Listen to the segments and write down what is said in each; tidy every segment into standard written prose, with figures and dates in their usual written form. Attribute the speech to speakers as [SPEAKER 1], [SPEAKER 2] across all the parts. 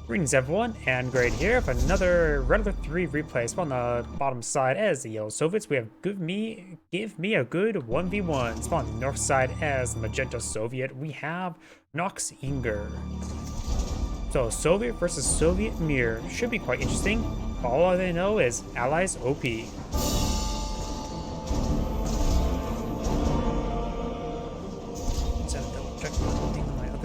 [SPEAKER 1] Greetings everyone, and Great here for another Red Alert 3 replay. Spawn on the bottom side as the Yellow Soviets. We have Give Me a Good 1v1. Spawn on the north side as the Magenta Soviet. We have Noxinger. So Soviet versus Soviet mirror. Should be quite interesting. All they know is Allies OP.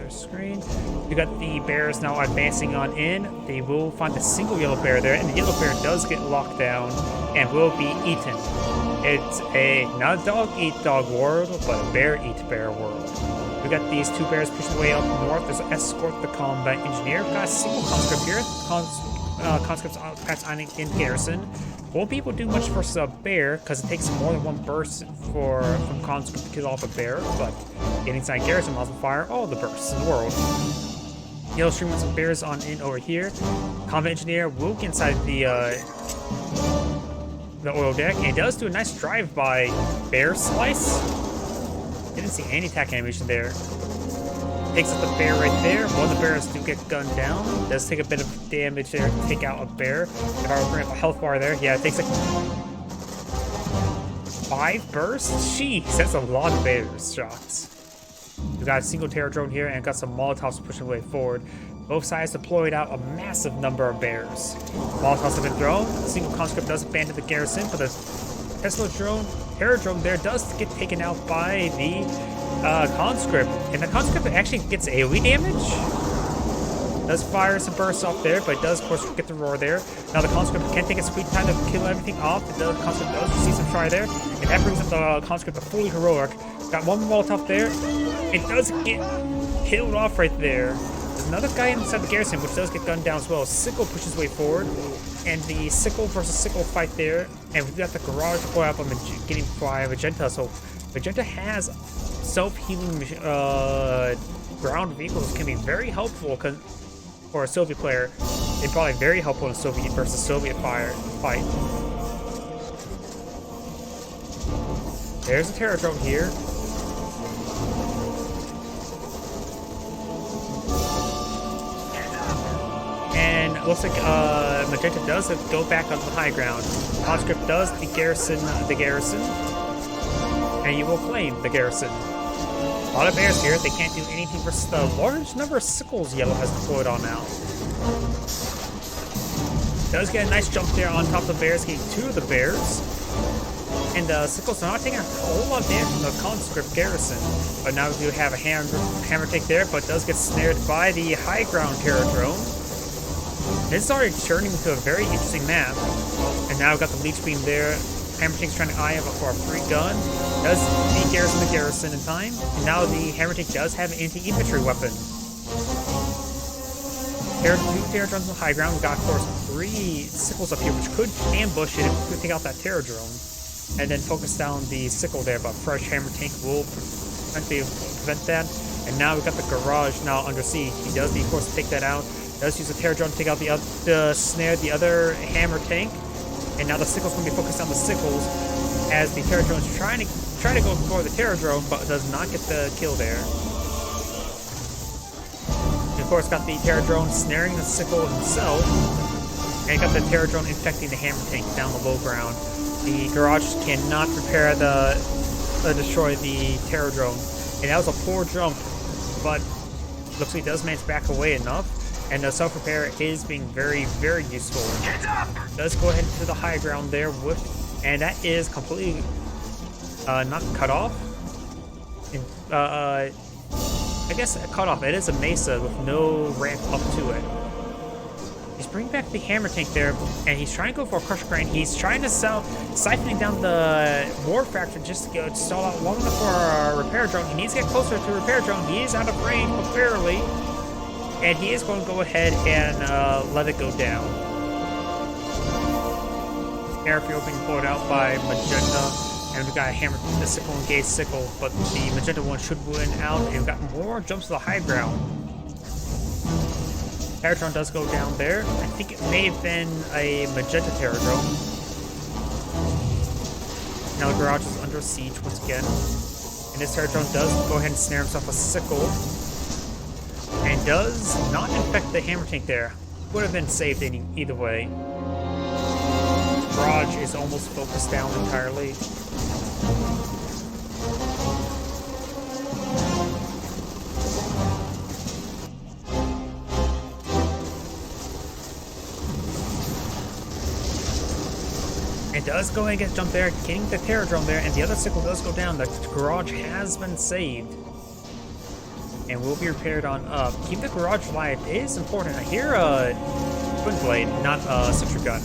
[SPEAKER 1] Screen. You got the bears now advancing on in. They will find a single yellow bear there, and the yellow bear does get locked down and will be eaten. It's a not a dog eat dog world, but a bear eat bear world. We got these two bears pushing away up north. There's an escort the combat engineer. Got a single conscript here. Conscripts pass on in garrison. Won't be able to do much versus a bear because it takes more than one burst from conscript to kill off a bear, but getting inside garrison will fire all the bursts in the world. Yellow streaming some bears on in over here. Combat engineer will get inside the oil deck, and it does do a nice drive-by bear slice. Didn't see any attack animation there. Takes out the bear right there. One of the bears do get gunned down. Does take a bit of damage there to take out a bear. If I were bring up a health bar there, yeah, it takes like 5 bursts? Jeez, that's a lot of bears shots. We got a single terror drone here and got some Molotovs pushing the way forward. Both sides deployed out a massive number of bears. Molotovs have been thrown. A single conscript does abandon the garrison, but the Tesla drone, terror drone there does get taken out by the conscript, and the conscript actually gets AoE damage. Does fire some bursts off there, but it does of course get the roar there. Now the conscript can't take a sweet time to kill everything off. The conscript does receive some try there, and that brings up the conscript to fully heroic. Got one Molotov there. It does get killed off right there. There's another guy inside the garrison which does get gunned down as well. Sickle pushes way forward, and the sickle versus sickle fight there, and we've got the garage deploy up on getting by Magenta. So Magenta has self-healing ground vehicles can be very helpful for a Soviet player. They're probably very helpful in a Soviet versus Soviet fight. There's a terror drone here. And it looks like Magenta does go back on the high ground. Conscript does the garrison, and you will claim the garrison. A lot of bears here. They can't do anything versus the large number of sickles Yellow has deployed on now. Does get a nice jump there on top of the bears, getting 2 of the bears. And the sickles are not taking a whole lot of damage from the conscript garrison. But now we do have a hammer take there, but does get snared by the high ground terror drone. This is already turning into a very interesting map. And now we've got the leech beam there. Hammer tank's trying to eye him for a free gun. Does de-garrison the garrison in time. And now the hammer tank does have an anti-infantry weapon. Two terror drones on the high ground. We've got, of course, 3 sickles up here, which could ambush it if we could take out that terror drone. And then focus down the sickle there, but fresh hammer tank will prevent that. And now we've got the garage now under siege. He does, of course, take that out. Does use the terror drone to take out the snare, the other hammer tank. And now the sickle's going to be focused on the sickles as the terror drone's trying to go for the terror drone, but does not get the kill there. And of course, got the terror drone snaring the sickle himself, and got the terror drone infecting the hammer tank down the low ground. The garage cannot prepare destroy the terror drone, and that was a poor jump, but looks like he does manage to back away enough. And the self-repair is being very, very useful. Does go ahead to the high ground there and that is completely not cut off. I guess cut off. It is a mesa with no ramp up to it. He's bringing back the hammer tank there, and he's trying to go for a crush grain. He's trying to siphoning down the war factor just to go stall out long enough for a repair drone. He needs to get closer to a repair drone. He is out of range, but barely. And he is going to go ahead and let it go down. Airfield being pulled out by Magenta. And we've got a hammer, the sickle engaged sickle, but the Magenta one should win out. And we've got more jumps to the high ground. Terror drone does go down there. I think it may have been a Magenta terror drone. Now the garage is under siege once again. And this terror drone does go ahead and snare himself a sickle. And does not infect the hammer tank there. Would have been saved either way. Garage is almost focused down entirely. It does go ahead and get jumped there, getting the Terror Drone there, and the other sickle does go down. The garage has been saved. And will be repaired on up. Keep the garage alive is important. I hear a Twin Blade, not a Sentry Gun.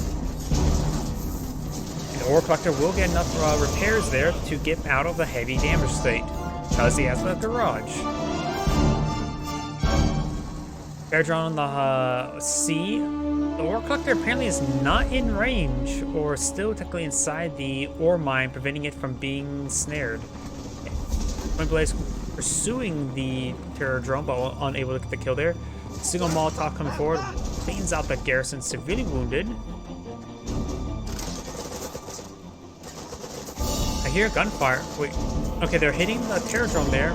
[SPEAKER 1] And the Ore Collector will get enough repairs there to get out of the heavy damage state, because he has the garage. Terror Drone on the sea. The Ore Collector apparently is not in range, or still technically inside the ore mine, preventing it from being snared. Twin Blade pursuing the Terror Drone, but unable to get the kill there. Single Molotov coming forward, cleans out the garrison, severely wounded. I hear gunfire. Wait, okay, they're hitting the Terror Drone there.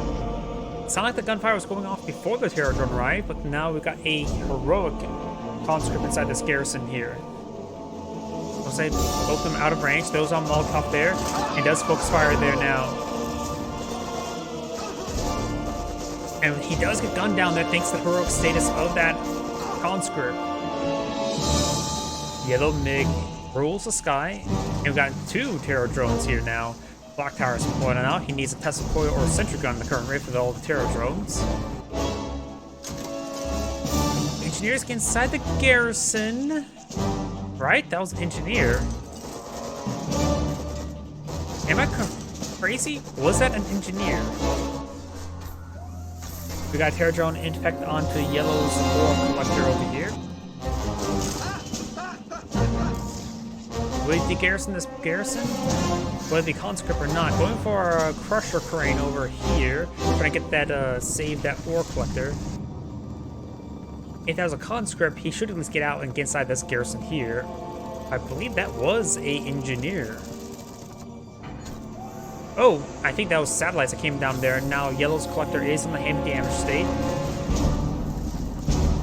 [SPEAKER 1] It sounded like the gunfire was going off before the Terror Drone arrived, but now we've got a heroic conscript inside this garrison here. I'll say both of them out of range. Those on Molotov there, and does focus fire there now. And he does get gunned down there thanks to the heroic status of that conscript. Yellow MiG rules the sky. And we've got 2 Terror Drones here now. Black Tower is pointing out. He needs a Tesla Coil or a Sentry Gun in the current rate for all the Terror Drones. Engineers get inside the garrison. Right? That was an engineer. Am I crazy? Was that an engineer? We got Terror Drone infect onto Yellow's Ore Collector over here. Will the garrison this garrison? Whether the conscript or not. Going for a Crusher Crane over here. Trying to get that, save that Ore Collector. If that was a conscript, he should at least get out and get inside this garrison here. I believe that was a engineer. Oh, I think that was satellites that came down there. Now Yellow's Collector is in the heavy damage state.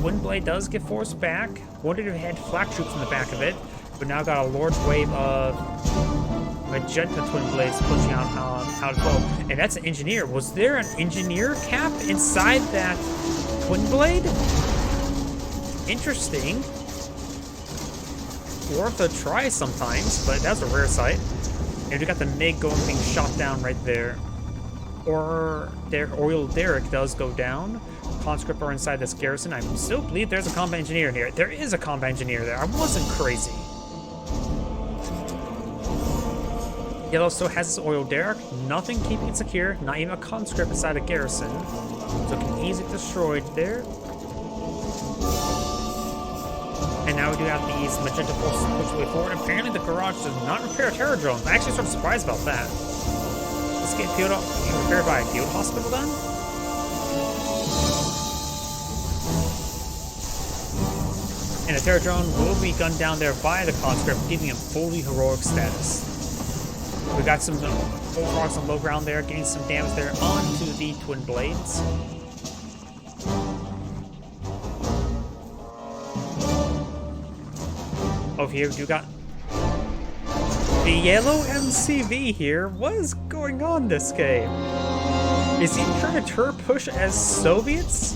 [SPEAKER 1] Windblade does get forced back. Wondered if it had flak troops in the back of it, but now got a large wave of magenta Twin Blades pushing out of bow. And that's an engineer. Was there an engineer cap inside that Twin Blade? Interesting. Worth a try sometimes, but that's a rare sight. And we got the MiG being shot down right there. Oriole Derrick does go down. Conscript are inside this garrison. I still believe there's a combat engineer in here. There is a combat engineer there. I wasn't crazy. Yellow still has his Oriole Derrick. Nothing keeping it secure. Not even a conscript inside a garrison. So it can easily destroyed there. And now we do have these magenta forces push the way forward. Apparently the garage does not repair Terror Drones. I'm actually sort of surprised about that. Let's get repaired by a field hospital then? And a Terror Drone will be gunned down there by the conscript, giving him fully heroic status. We got some bullfrogs on low ground there, getting some damage there onto the Twin Blades. Over here, we do got the yellow MCV here. What is going on this game? Is he trying to turret push as Soviets?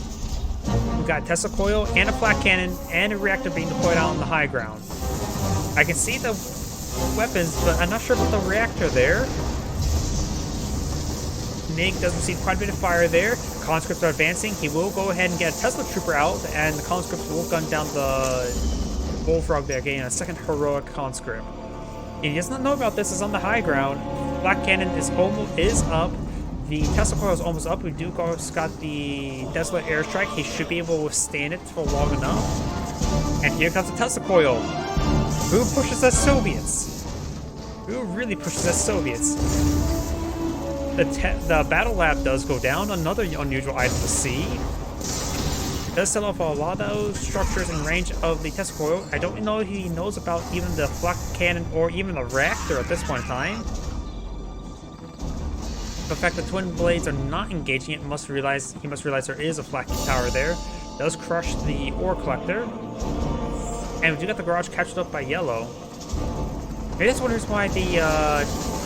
[SPEAKER 1] We've got Tesla Coil and a flak cannon and a reactor being deployed out on the high ground. I can see the weapons, but I'm not sure about the reactor there. MiG does receive quite a bit of fire there. Conscripts are advancing. He will go ahead and get a Tesla Trooper out, and the conscripts will gun down the Bullfrog there, getting a second heroic conscript. And he does not know about this. Is on the high ground. Black Cannon is up. The Tesla Coil is almost up. We do got the Desolate Airstrike. He should be able to withstand it for long enough. And here comes the Tesla Coil. Who pushes as Soviets? Who really pushes as Soviets? The Battle Lab does go down. Another unusual item to see. Does set off a lot of those structures in range of the Tesla Coil. I don't know if he knows about even the flak cannon or even the reactor at this point in time. The fact that Twin Blades are not engaging it, he must realize there is a flak tower there. Does crush the Ore Collector. And we do got the garage captured up by yellow. Maybe that's one reason why the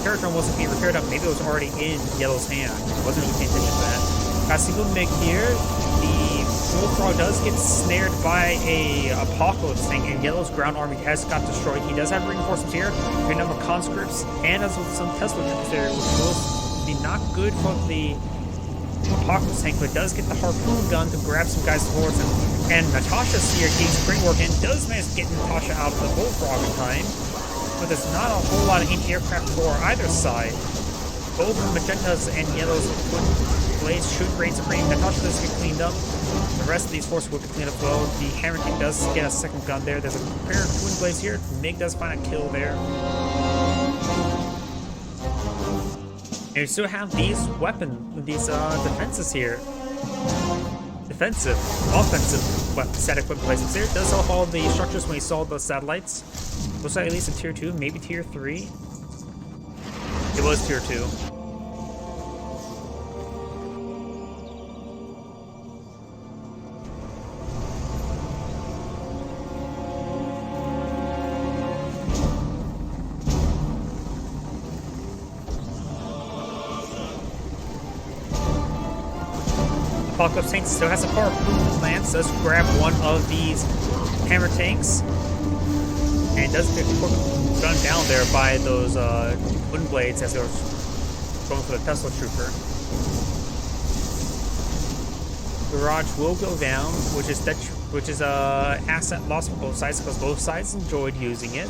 [SPEAKER 1] Terror Drone wasn't being repaired up. Maybe it was already in yellow's hand. Wasn't really paying attention to that. Got a single MiG here. The Bullfrog does get snared by a Apocalypse thing, and yellow's ground army has got destroyed. He does have reinforcements here. A number of conscripts, and as with some Tesla troops there, which will be not good for the Apocalypse tank, but does get the harpoon gun to grab some guys towards him. And Natasha's here getting spring work in, does manage to get Natasha out of the Bullfrog in time, but there's not a whole lot of anti-aircraft for either side. Both Magenta's and Yellow's twin blades should reign supreme. Natasha does get cleaned up. The rest of these forces will be cleaned up well. The Hammer Tank does get a second gun there. There's a pair of twin blades here. MiG does find a kill there. And we still have these defenses here. Defensive, offensive set equipment placements there. It does help all the structures when you saw the satellites. Looks like at least a tier 2, maybe tier 3. It was tier 2. Apocalypse Tank still has a harpoon lance, does grab one of these hammer tanks, and does get gunned down there by those twin blades as they're going for the Tesla trooper. Garage will go down, which is asset loss for both sides because both sides enjoyed using it.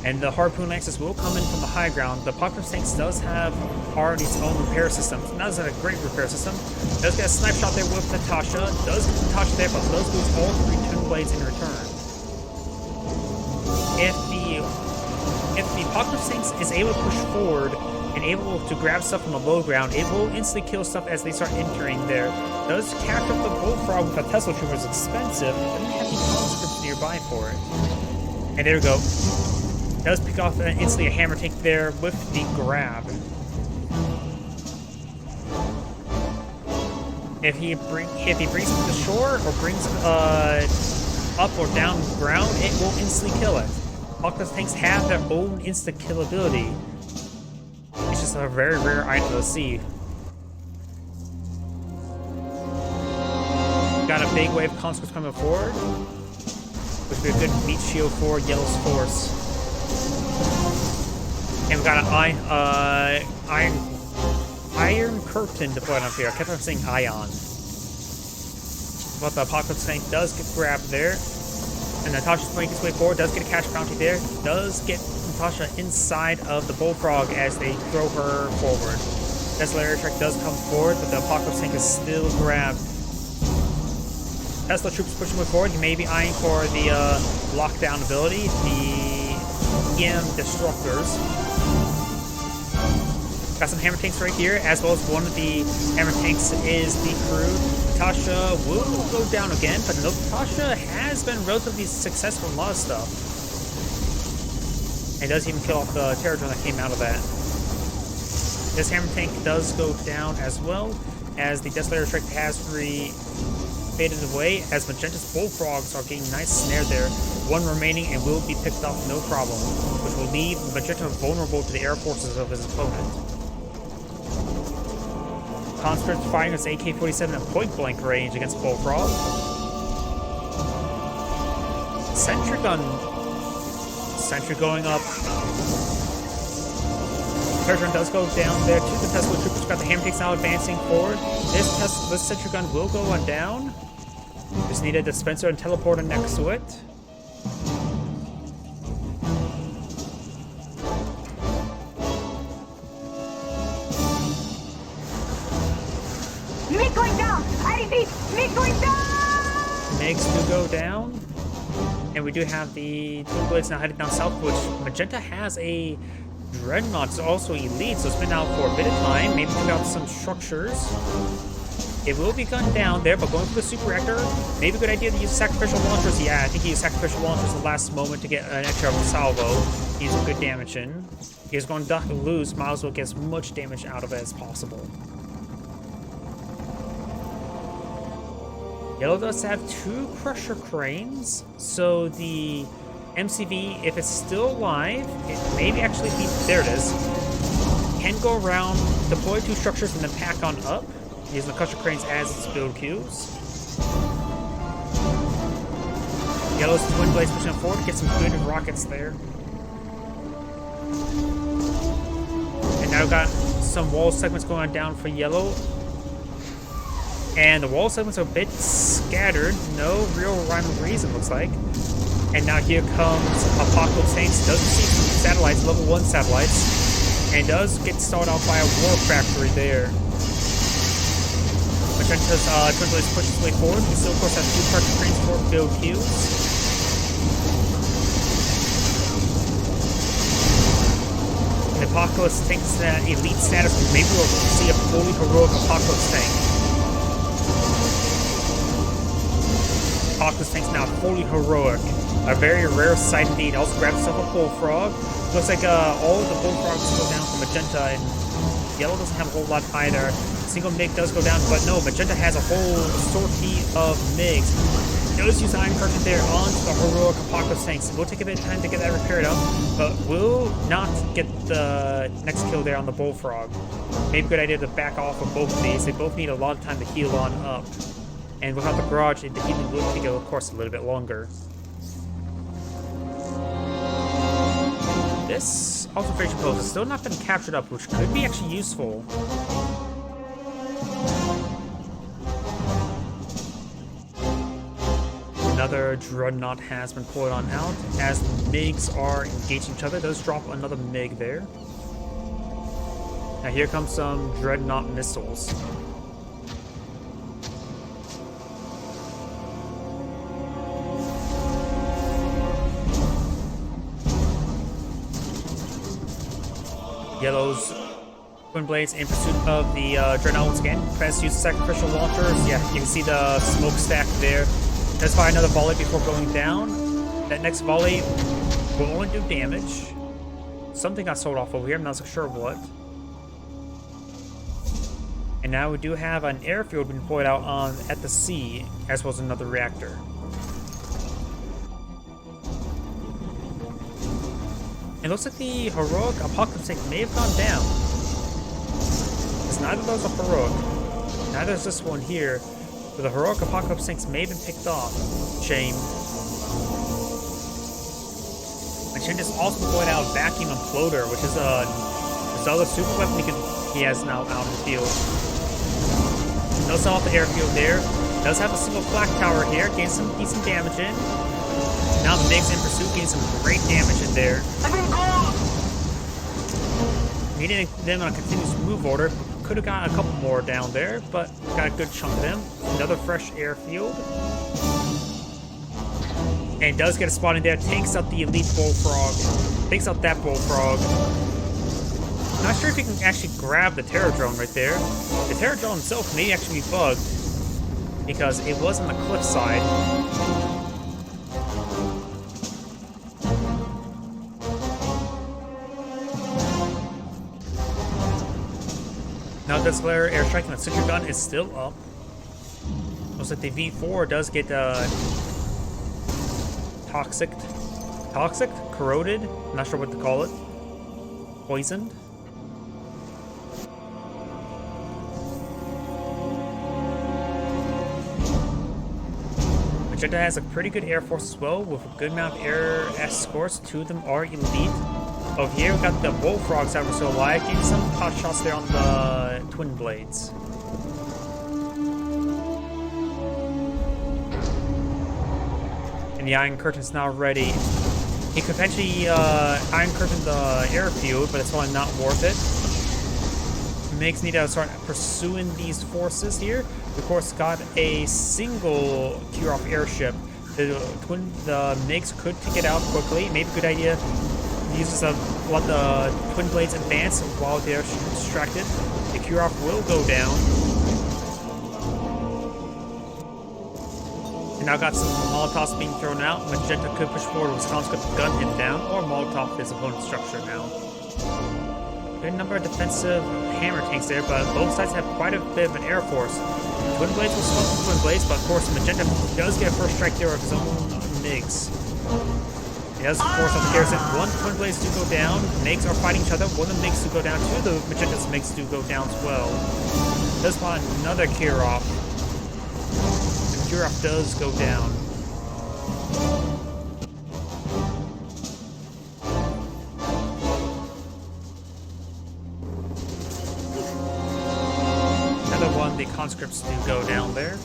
[SPEAKER 1] And the harpoon lances will come in from the high ground. The Apocalypse Tanks does have already its own repair system. Not as a great repair system. Does get a snipe shot there with Natasha. Does get Natasha there, but does lose all 3 twin blades in return. If the Apocalypse Tanks is able to push forward and able to grab stuff from the low ground, it will instantly kill stuff as they start entering there. Does capture the Bullfrog with a Tesla trooper is expensive. Doesn't have any conscripts nearby for it. And there we go. Does pick off instantly a hammer tank there with the grab. If he brings him to the shore or brings up or down ground, it will instantly kill it. Apocalypse tanks have their own instant kill ability. It's just a very rare item to see. Got a big wave of conscripts coming forward, which would be a good meat shield for Yellow's force. And we've got an iron curtain deployed up here. I kept on saying ion. But the Apocalypse tank does get grabbed there. And Natasha's making its way forward. Does get a cash bounty there. Does get Natasha inside of the Bullfrog as they throw her forward. Tesla air track does come forward, but the Apocalypse tank is still grabbed. Tesla troops pushing forward. You may be eyeing for the lockdown ability. The EM Destructors. Got some hammer tanks right here, as well as one of the hammer tanks is the crew. Natasha will go down again, but Natasha has been relatively successful in a lot of stuff. And does even kill off the Terror Drone that came out of that. This hammer tank does go down as well, as the Desolator Strike has faded away, as Magenta's Bullfrogs are getting nice snare there. One remaining and will be picked off no problem, which will leave Magenta vulnerable to the air forces of his opponent. Conscript firing his AK-47 at point-blank range against Bullfrog. Sentry gun. Sentry going up. Terran does go down there to the Tesla troopers. Got the hammer tanks now advancing forward. This sentry gun will go on down. Just need a dispenser and teleporter next to it.
[SPEAKER 2] MiG going down! I repeat, MiG going down!
[SPEAKER 1] MiGs do go down. And we do have the twin blades now headed down south, which Magenta has a Dreadnought. It's also elite, so it's been out for a bit of time. Maybe pick out some structures. It will be gunned down there, but going for the super reactor, maybe a good idea to use sacrificial launchers. Yeah, I think he used sacrificial launchers at the last moment to get an extra salvo. He's good damage in. He's going to duck and lose. Might as well get as much damage out of it as possible. Yellow does have 2 Crusher Cranes, so the MCV, if it's still alive, it maybe actually be, there it is, can go around, deploy 2 structures, and then pack on up, using the Crusher Cranes as its build queues. Yellow's Twin Blades pushing forward, get some good rockets there. And now we've got some wall segments going on down for Yellow. And the wall segments are a bit scattered, no real rhyme or reason, looks like. And now here comes Apocalypse Tanks, does receive some satellites, level 1 satellites, and does get started off by a war factory there. Magenta's Twin Blades pushes its way forward. We still, of course, have 2 Crusher Cranes for build queues. The Apocalypse Tank's elite status, maybe we'll see a fully heroic Apocalypse Tank. Apocalypse Tank's now fully heroic. A very rare sight indeed. Also grabs himself a Bullfrog. Looks like all of the Bullfrogs go down from Magenta, and Yellow doesn't have a whole lot either. Single MiG does go down, but no, Magenta has a whole sortie of MiGs. Does use Iron Curtain there onto the heroic Apocalypse Tanks. We'll take a bit of time to get that repaired up, but will not get the next kill there on the Bullfrog. Maybe a good idea to back off of both of these. They both need a lot of time to heal on up. And without the barrage, the healing will take, of course, a little bit longer. This observation post has still not been captured up, which could be actually useful. Another Dreadnought has been pulled on out. As the MiGs are engaging each other, it does drop another MiG there. Now here comes some Dreadnought missiles. Yellow's Twin Blades in pursuit of the Dreadnought once again. Tries to use sacrificial launchers. Yeah, you can see the smokestack there. Does fire another volley before going down. That next volley will only do damage. Something got sold off over here, I'm not so sure what. And now we do have an airfield being deployed out at the sea, as well as another reactor. It looks like the heroic Apocalypse Tank may have gone down. Because neither of those are heroic. Neither is this one here. But the heroic Apocalypse Tanks may have been picked off. Shame. Magenda's also deployed out Vacuum Imploder, which is this other super weapon he has now out in the field. Does off the airfield there. Does have a single flak tower here. Gains some decent damage in. Now the MiGs in pursuit gains some great damage in there. Needing them on a continuous move order. Could have gotten a couple more down there, but got a good chunk of them. Another fresh airfield. And does get a spot in there. Takes out the elite Bullfrog. Takes out that Bullfrog. Not sure if you can actually grab the Terror Drone right there. The Terror Drone itself may actually be bugged, because it was on the cliffside. Now this layer airstrike and the Cinder Gun is still up. Looks like the V4 does get toxic, corroded, I'm not sure what to call it, poisoned. Magenta has a pretty good air force as well, with a good amount of air escorts. 2 of them are elite. Over here, we've got the Bullfrogs that were still alive, getting some pot shots there on the Twin Blades. And the Iron Curtain's now ready. He could potentially Iron Curtain the airfield, but it's probably not worth it. MiGs need to start pursuing these forces here. Of course, got a single cure-off airship. The MiGs could take it out quickly. Maybe a good idea. Uses let the Twin Blades advance while they're distracted. The cure-off will go down. And now got some Molotovs being thrown out. Magenta could push forward. Wisconsin could gun him down, or Molotov his opponent's structure now. good number of defensive hammer tanks there, but both sides have quite a bit of an air force. Twin Blades will swap to Twin Blades, but of course Magenta does get a first strike there of his own MiGs. He does force off the garrison. One Twin Blades do go down. MiGs are fighting each other. One of the MiGs do go down. Two of the Magenta's MiGs do go down as well. Does spawn another Kirov. And Kirov does go down. Another one, the conscripts do go down there.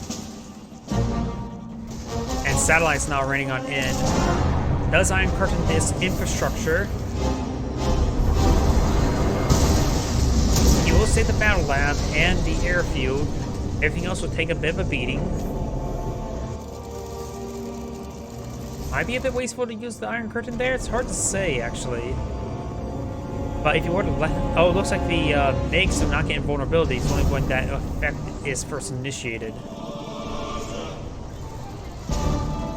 [SPEAKER 1] And Satellite's now raining on in. Does Iron Curtain this infrastructure? He will save the battle lab and the airfield. Everything else will take a bit of a beating. Might be a bit wasteful to use the Iron Curtain there. It's hard to say, actually. But if you were to oh, it looks like the MiGs do not get invulnerability. It's only when that effect is first initiated.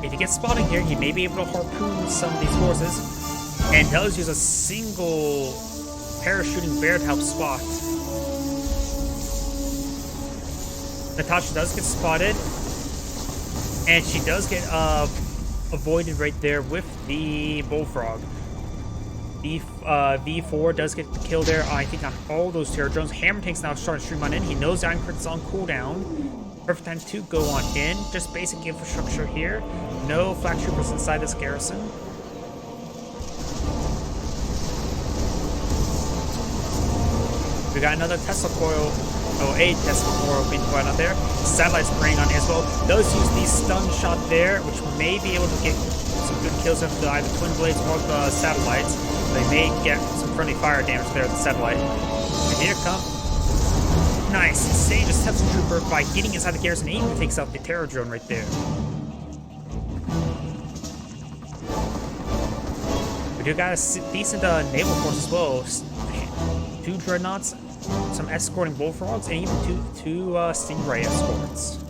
[SPEAKER 1] If he gets spotted here, he may be able to harpoon some of these forces, and does use a single parachuting bear to help spot. Natasha does get spotted, and she does get avoided right there with the bullfrog. V4 does get the kill there, I think, on all those terror drones. Hammer Tank's now starting to stream on in. He knows the Iron Curtain's on cooldown. Perfect time to go on in. Just basic infrastructure here. No flak troopers inside this garrison. We got another Tesla coil. Oh, a Tesla coil being deployed out there. Satellite's spraying on as well. Does use the stun shot there, which may be able to get some good kills with either Twin Blades or the satellites. They may get some friendly fire damage there at the satellite. And here comes. Nice. Saves a Tesla trooper by getting inside the garrison and even takes out the terror drone right there. We do got a decent naval force as well. 2 dreadnoughts, some escorting bullfrogs, and even two Stingray escorts.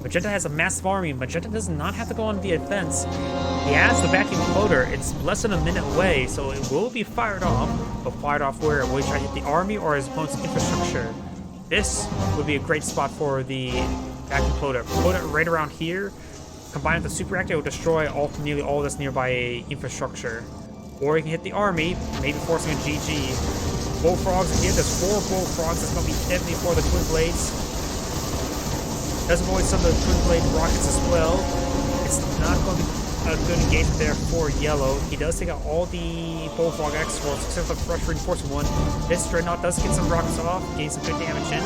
[SPEAKER 1] Magenta has a massive army. Magenta does not have to go on the offense. He has the vacuum floater. It's less than a minute away, so it will be fired off. But fired off where? Will he try to hit the army or his opponent's infrastructure? This would be a great spot for the vacuum floater. Float it right around here. Combined with the super reactor, it will destroy nearly all this nearby infrastructure. Or he can hit the army, maybe forcing a GG. Bullfrogs here. There's 4 bullfrogs. That's going to be deadly for the Twin Blades. Does avoid some of the Twin Blade rockets as well. It's not going to be a good engagement there for yellow. He does take out all the Bullfrog exports except for the Fresh Reinforcement one. This Dreadnought does get some rockets off, gain some good damage in.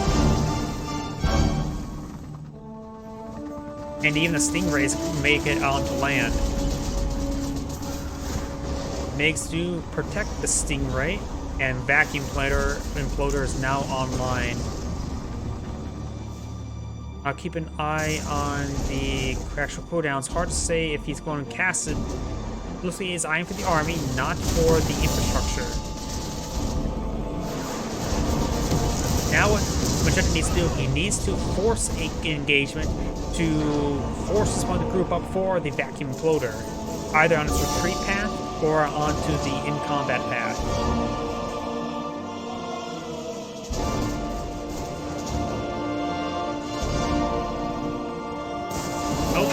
[SPEAKER 1] And even the Stingrays make it onto land. MiGs do protect the Stingray, and Vacuum Imploder is now online. I'll keep an eye on the actual cooldowns. Hard to say if he's going to cast it. Looks like he's eyeing for the army, not for the infrastructure. Now what Magenta needs to do, he needs to force an engagement to force this one to group up for the vacuum imploder, either on its retreat path or onto the in-combat path.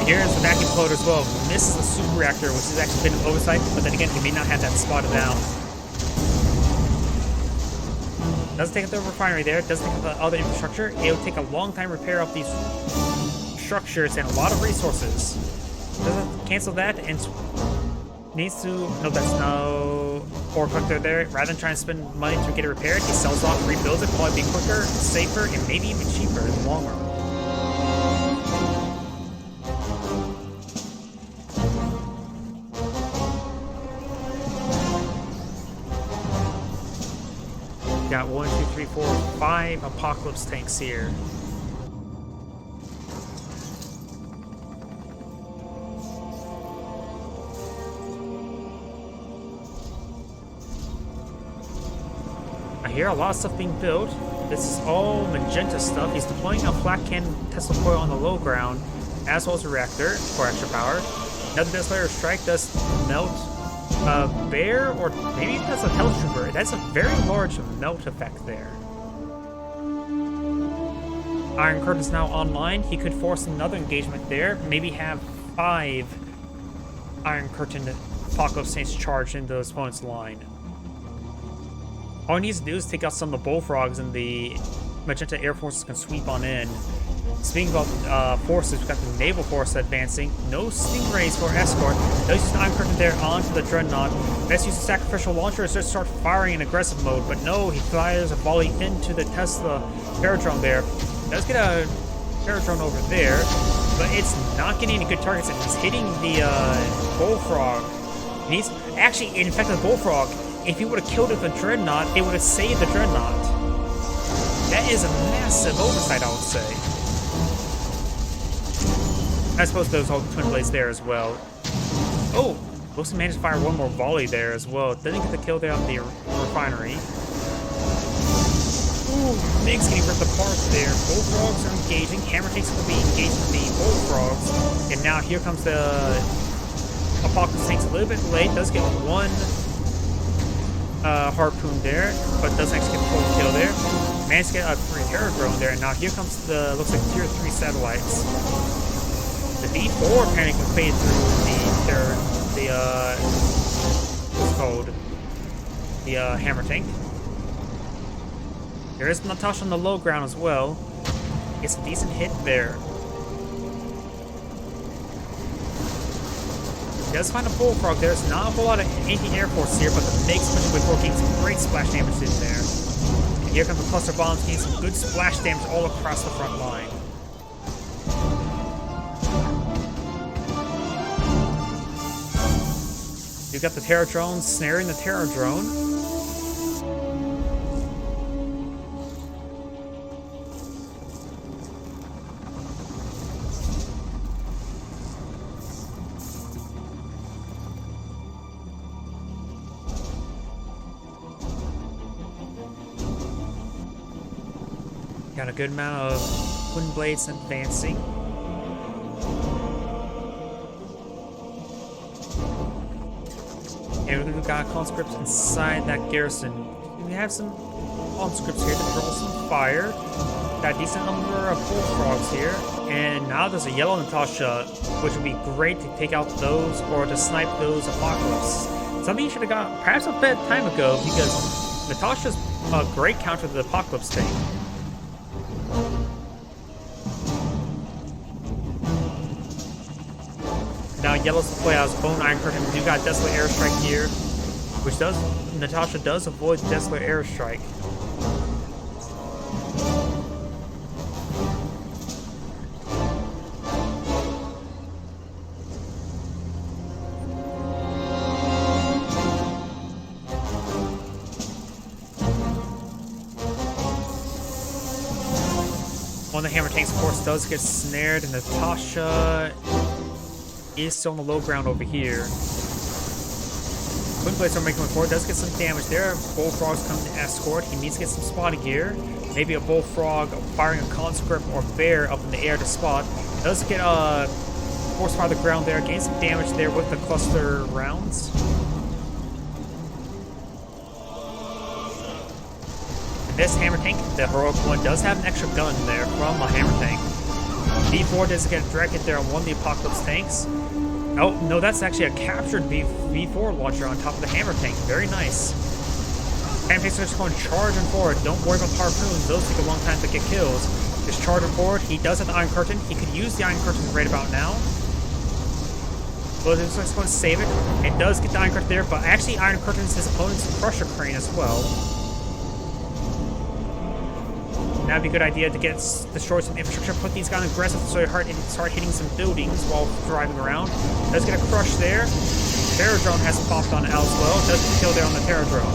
[SPEAKER 1] Here's the vacuum floater as well. Misses the super reactor, which has actually been an oversight, but then again, he may not have that spotted out. Doesn't take up the refinery there, doesn't take up the other infrastructure. It'll take a long time to repair up these structures and a lot of resources. Doesn't cancel that and needs to. No, that's no ore collector there. Rather than trying to spend money to get it repaired, he sells off, rebuilds it, probably be quicker, safer, and maybe even cheaper in the long run. Got 1, 2, 3, 4, 5 Apocalypse tanks here. I hear a lot of stuff being built. This is all Magenta stuff. He's deploying a flat cannon Tesla coil on the low ground, as well as a reactor for extra power. Another Destroyer Strike does melt bear, or maybe that's a health trooper. That's a very large melt effect there. Iron Curtain's now online. He could force another engagement there. Maybe have 5 Iron Curtain Apocalypse Saints charged into the opponent's line. All he needs to do is take out some of the bullfrogs, and the Magenta Air Forces can sweep on in. Speaking about forces, we've got the naval force advancing. No stingrays for escort. Does use the Iron Curtain there onto the dreadnought. Best use the sacrificial launcher is just start firing in aggressive mode, but no, he fires a volley into the Tesla Paradrone there. Does get a Paradrone over there, but it's not getting any good targets, and he's hitting the bullfrog. And he's actually, in fact, the bullfrog, if he would have killed it with the dreadnought, it would have saved the dreadnought. That is a massive oversight, I would say. I suppose those all twin blades there as well. Oh, Wilson managed to fire one more volley there as well. Didn't get the kill there on the refinery. Ooh, MiG's getting ripped apart there. Bullfrogs are engaging. Hammer tanks will be engaging the bullfrogs. And now here comes the Apocalypse tanks a little bit late. Does get one harpoon there, but doesn't actually get the full kill there. Managed to get a 3 Terradrone there. And now here comes the, looks like tier 3 satellites. The D4 apparently can fade through what's called? The hammer tank. There is Natasha on the low ground as well. Gets a decent hit there. He does find a bullfrog. There's not a whole lot of anti-air force here, but the MiG's pushing with 4 getting some great splash damage in there. And here comes the cluster bombs, getting some good splash damage all across the front line. You've got the Terradrone snaring the Terradrone. Got a good amount of twin blades advancing. And we've got conscripts inside that garrison. We have some conscripts here to throw some fire. Got a decent number of bullfrogs here. And now there's a yellow Natasha, which would be great to take out those or to snipe those Apocalypse. Something you should have got perhaps a bit time ago, because Natasha's a great counter to the Apocalypse tank. Now Yellow's deploy out his own Iron Curtain. We do got Desolate Airstrike here, which does, Natasha does avoid the Desolate Airstrike. One of the hammer tanks, of course, does get snared, and Natasha is still on the low ground over here. Twin blades are making way forward. Does get some damage there. Bullfrogs come to escort. He needs to get some spotting gear. Maybe a bullfrog firing a conscript or bear up in the air to spot. Does get a force fire the ground there. Gain some damage there with the cluster rounds. And this hammer tank, the heroic one, does have an extra gun there from a hammer tank. V4 does get a direct hit there on one of the Apocalypse tanks. Oh, no, that's actually a captured V4 launcher on top of the hammer tank. Very nice. Hammer tanks are just going charging forward. Don't worry about the harpoons. Those take a long time to get kills. Just charging forward. He does have the Iron Curtain. He could use the Iron Curtain right about now. But it's going to save it. It does get the Iron Curtain there, but actually Iron Curtain's his opponent's Crusher Crane as well. That'd be a good idea to destroy some infrastructure, put these guys aggressive so they start hitting some buildings while driving around. Does get a crush there. Terradrone has popped on as well. Does get a kill there on the Terradrone.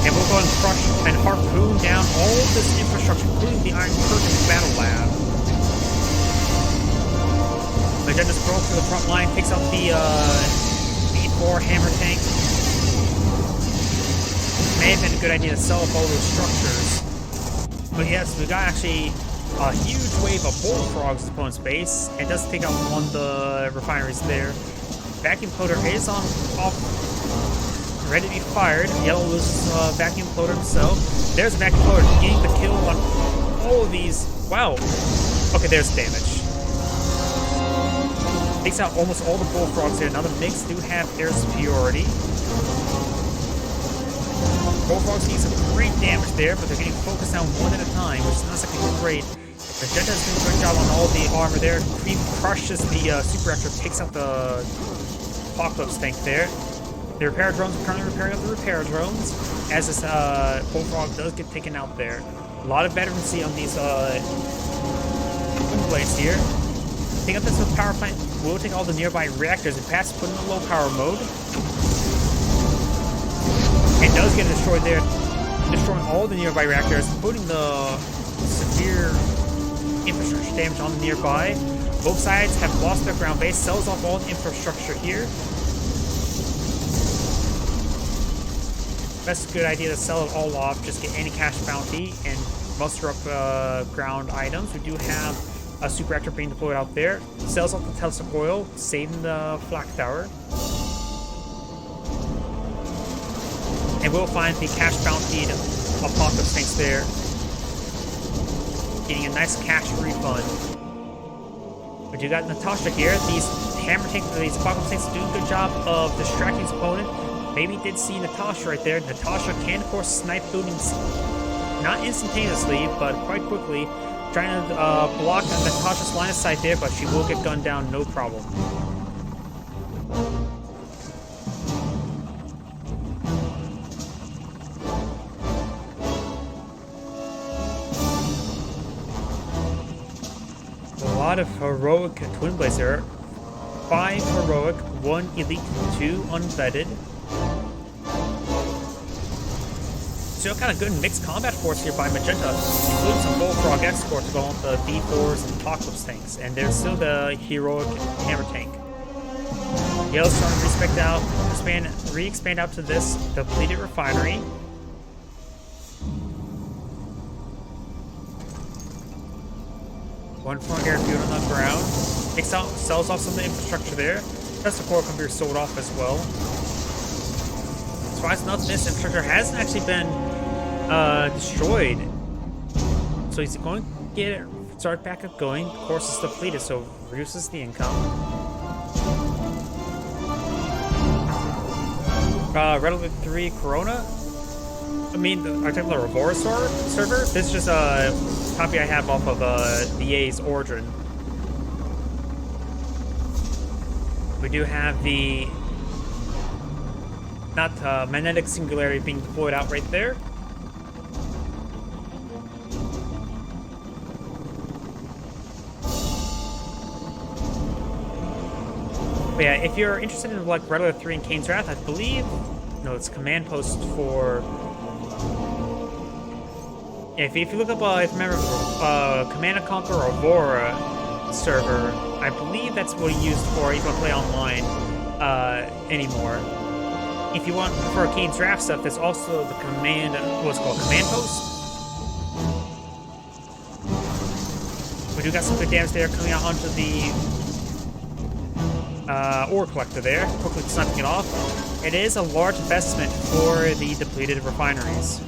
[SPEAKER 1] And we'll go and crush and harpoon down all of this infrastructure, including the Iron Curtain Battle Lab. Again, just broke through the front line, takes out the V4 hammer tank. May have been a good idea to sell up all those structures. But yes, we got actually a huge wave of bullfrogs in opponent's base. It does take out one of the refineries there. Vacuum Ploder is off, ready to be fired. Yellow loses Vacuum Ploder himself. There's Vacuum Ploder getting the kill on all of these. Wow. Okay, there's damage. Takes out almost all the bullfrogs here. Now the MiGs do have air superiority. Bullfrogs need some great damage there, but they're getting focused down one at a time, which is not exactly great. Magenta's doing a good job on all the armor there. Creep crushes the super reactor, takes out the Apocalypse tank there. The repair drones are currently repairing up the repair drones, as this bullfrog does get taken out there. A lot of veterancy on these twin blades here. Take out this power plant. We'll take all the nearby reactors and pass put in the low power mode. It does get destroyed there, destroying all the nearby reactors, putting the severe infrastructure damage on the nearby. Both sides have lost their ground base, sells off all the infrastructure here. That's a good idea to sell it all off, just get any cash bounty and muster up ground items. We do have a super reactor being deployed out there. Sells off the telescope oil, saving the flak tower. And we'll find the cash bounty Apocalypse tanks there. Getting a nice cash refund. But you got Natasha here. These hammer tanks, these Apocalypse tanks are doing a good job of distracting his opponent. Maybe did see Natasha right there. Natasha can, of course, snipe booting, not instantaneously, but quite quickly. Trying to block Natasha's line of sight there, but she will get gunned down, no problem. A lot of heroic twin blades there. 5 heroic, 1 elite, 2 unvetted. Still kind of good mixed combat force here by Magenta, including some Bullfrog escorts going with the V4s and Apocalypse tanks, and there's still the heroic hammer tank. Yellow's starting to re-expand out to this depleted refinery. One front airfield on the ground. Takes out, sells off some of the infrastructure there. Tesla core can be sold off as well. As far as enough, this infrastructure hasn't actually been destroyed. So he's going to get it, start back up going. Of course, it's depleted, so reduces the income. Relic 3 Corona. I mean, are you talking about the Revorasaur server? This is just a copy I have off of EA's Origin. We do have the magnetic singularity being deployed out right there. But yeah, if you're interested in like Relic 3 and Kane's Wrath, I believe no, it's command post for. If you look up, if you remember, Command & Conquer Aurora server, I believe that's what he used for if you want to play online anymore. If you want for Kane's Draft stuff, there's also the command, what's it called, Command Post. We do got some good damage there coming out onto the ore collector there, quickly sniping it off. It is a large investment for the depleted refineries.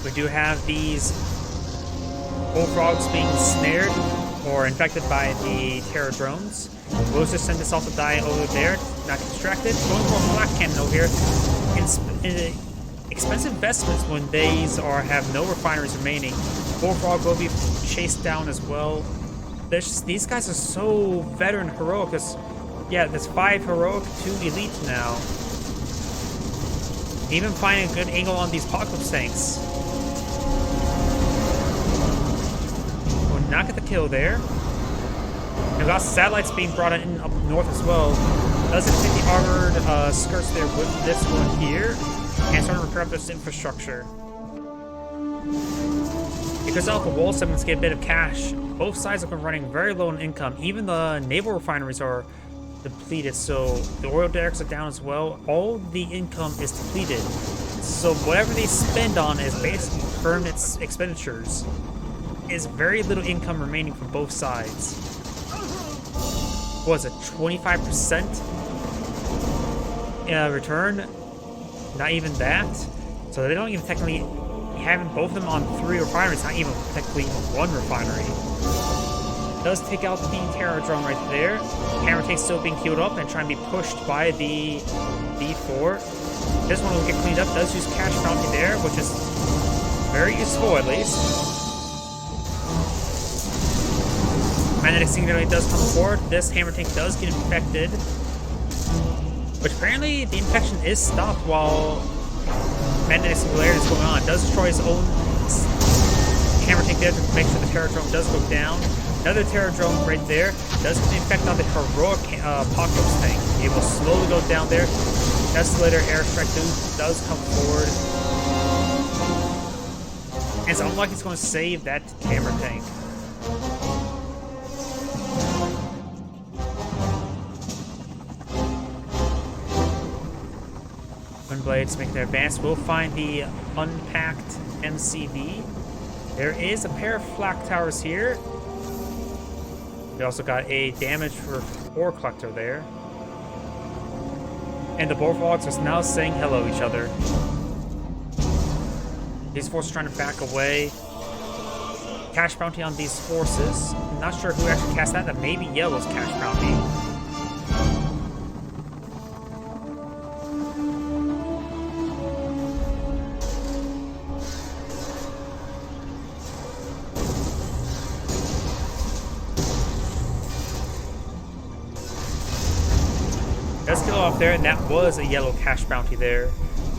[SPEAKER 1] We do have these bullfrogs being snared or infected by the terror drones. We'll just send this off to die over there, not get distracted. Going for a flak cannon over here. Expensive investments when these have no refineries remaining. Bullfrog will be chased down as well. These guys are so veteran heroic. Yeah, there's 5 heroic, 2 elite now. Even finding a good angle on these Apocalypse tanks. Will not get the kill there. We've got satellites being brought in up north as well. Doesn't fit the armored skirts there with this one here. And starting to repair up this infrastructure. Because Alpha Wall segments get a bit of cash, both sides have been running very low in income. Even the naval refineries are depleted, so the oil derricks are down as well. All the income is depleted. So whatever they spend on is basically permanent expenditures. Is very little income remaining from both sides. What was it, 25% return? Not even that. So they don't even technically, having both of them on 3 refineries, not even technically 1 refinery. Does take out the Terror drone right there. Hammer tank's still being healed up and trying to be pushed by the B4. This one will get cleaned up. Does use cash bounty there, which is very useful at least. Magnetic Singularity does come forward. This hammer tank does get infected. Which apparently the infection is stopped while Magnetic Singularity is going on. It does destroy his own hammer tank there to make sure the Terror drone does go down. Another Terror drone right there does infect on the heroic Apocalypse tank. It will slowly go down there. Desolator airstrike does come forward. And it's unlikely it's going to save that hammer tank. Blades making their advance. We'll find the unpacked MCV. There is a pair of flak towers here. We also got a damage for ore collector there. And the bullfrogs are now saying hello to each other. These forces trying to back away. Cash bounty on these forces. I'm not sure who actually cast that. That may be Yellow's cash bounty. Let's get it off there, and that was a yellow cash bounty there.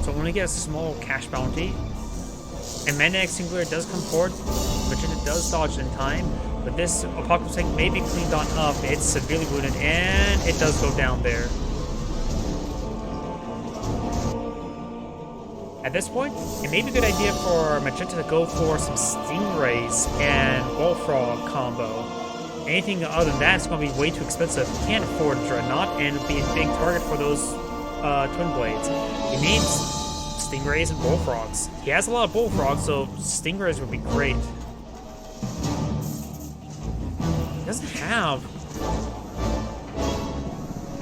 [SPEAKER 1] So only get a small cash bounty. And Magnetic Singularity does come forward, but it does dodge in time. But this Apocalypse tank may be cleaned on up. It's severely wounded, and it does go down there. At this point, it may be a good idea for Magenta to go for some Stingrays and Bullfrog combo. Anything other than that is going to be way too expensive. He can't afford a Dreadnought and be a big target for those Twin Blades. He needs Stingrays and Bullfrogs. He has a lot of Bullfrogs, so Stingrays would be great. He doesn't have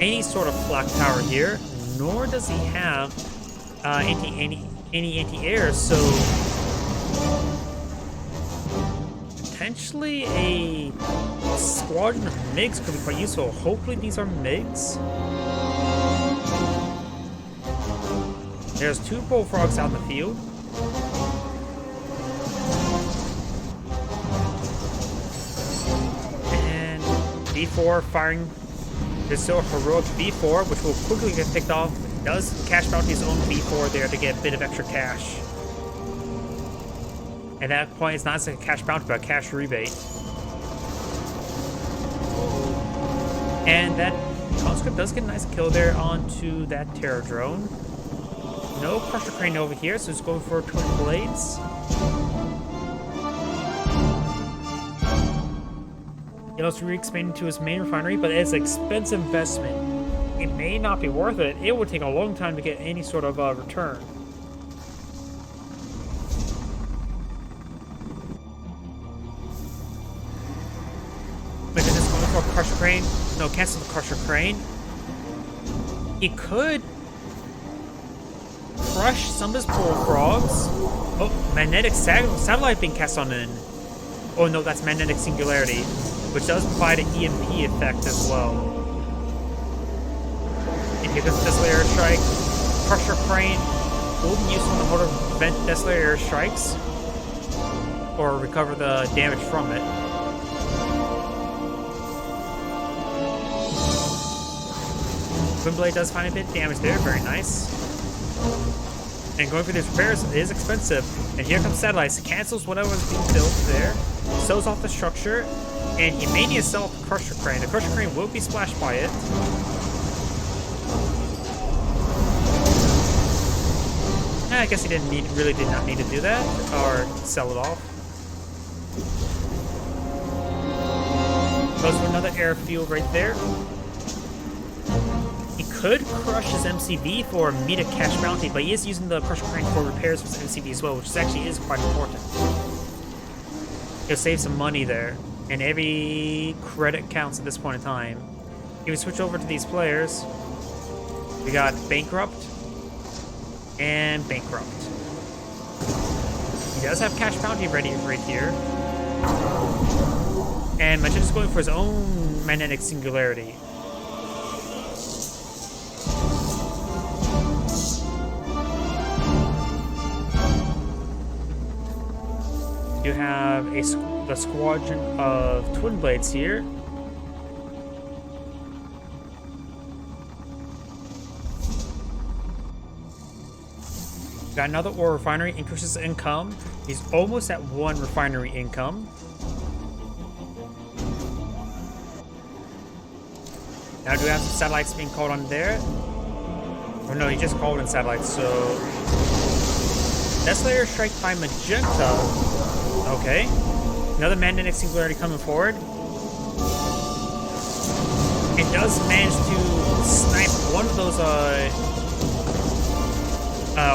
[SPEAKER 1] any sort of flak tower here, nor does he have any anti-air, so potentially a squadron of MiGs could be quite useful. Hopefully these are MiGs. There's 2 bullfrogs out in the field. And B4 firing. There's still a heroic B4, which will quickly get picked off. Does cash bounty his own B4 there to get a bit of extra cash. At that point, it's not just a cash bounty, but a cash rebate. And that conscript does get a nice kill there onto that Terror drone. No Crusher Crane over here, so it's going for Twin Blades. Yellow's re-expanding to his main refinery, but it's an expensive investment. It may not be worth it. It would take a long time to get any sort of return. But then it's going for a Crusher Crane. No, cancel the Crusher Crane. He could crush some of his bullfrogs. Oh, Magnetic Satellite being cast on in. Oh no, that's Magnetic Singularity, which does provide an EMP effect as well. And here comes Desolator Airstrike. Crusher Crane will be useful in order to prevent Desolator Airstrikes or recover the damage from it. Twin Blade does find a bit of damage there, very nice. And going for these repairs is expensive. And here comes Satellites, cancels whatever was being built there, sells off the structure, and he may need to sell off the Crusher Crane. The Crusher Crane will be splashed by it. I guess he really did not need to do that, or sell it off. Goes for another airfield right there. He could crush his MCV for a meter cash bounty, but he is using the Crusher Crank for repairs for his MCV as well, which actually is quite important. He'll save some money there, and every credit counts at this point in time. If we switch over to these players, we got Bankrupt and Bankrupt. He does have cash bounty ready right here. And Magenda's going for his own magnetic singularity. You have the squadron of Twin Blades here. Got another ore refinery, increases income. He's almost at 1 refinery income. Now do we have some satellites being called on there? Oh no, he just called in satellites, so... Desolator strike by Magenta. Okay. Another magnetic singularity coming forward. It does manage to snipe one of those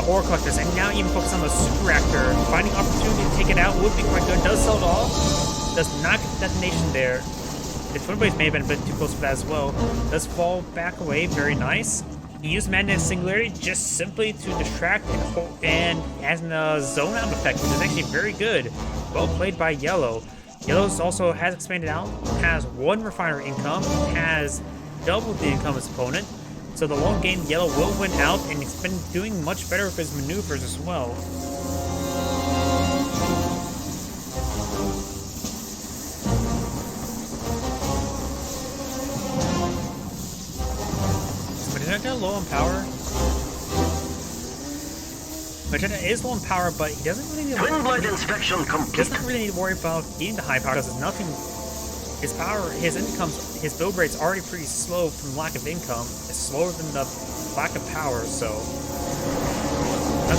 [SPEAKER 1] ore collectors, and now even focus on the super reactor. Finding opportunity to take it out would be quite good. Does sell it off. Does not get the detonation there. The Twin Blades may have been a bit too close for that as well. Does fall back away. Very nice. He used magnetic singularity just simply to distract and has a zone out effect, which is actually very good. Well played by Yellow. Yellow's also has expanded out, has 1 refinery income, has doubled the income of his opponent. So the long game, Yellow will win out, and he's been doing much better with his maneuvers as well. Is Magenta low on power? Magenta is low on power, but he doesn't really need
[SPEAKER 3] Twin Blade inspection complete.
[SPEAKER 1] He doesn't really need to worry about getting the high power because there's nothing. His power, his income, his build rate's already pretty slow from lack of income. It's slower than the lack of power, so.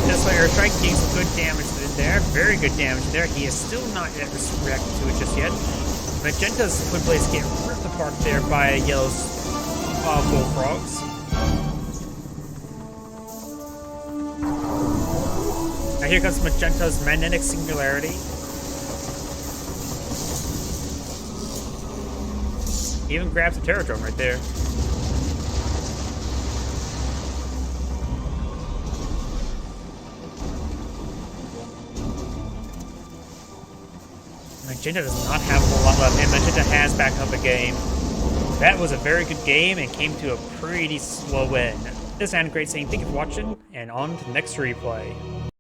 [SPEAKER 1] Desolator strike getting some good damage in there. Very good damage there. He is still not yet reacting to it just yet. Magenta's Twin Blades get ripped apart there by Yellow's bullfrogs. Now here comes Magenta's magnetic singularity. He even grabs the Terradrome right there. Magenta does not have a whole lot left, and Magenta has backed up the game. That was a very good game and came to a pretty slow end. This is Great saying thank you for watching, and on to the next replay.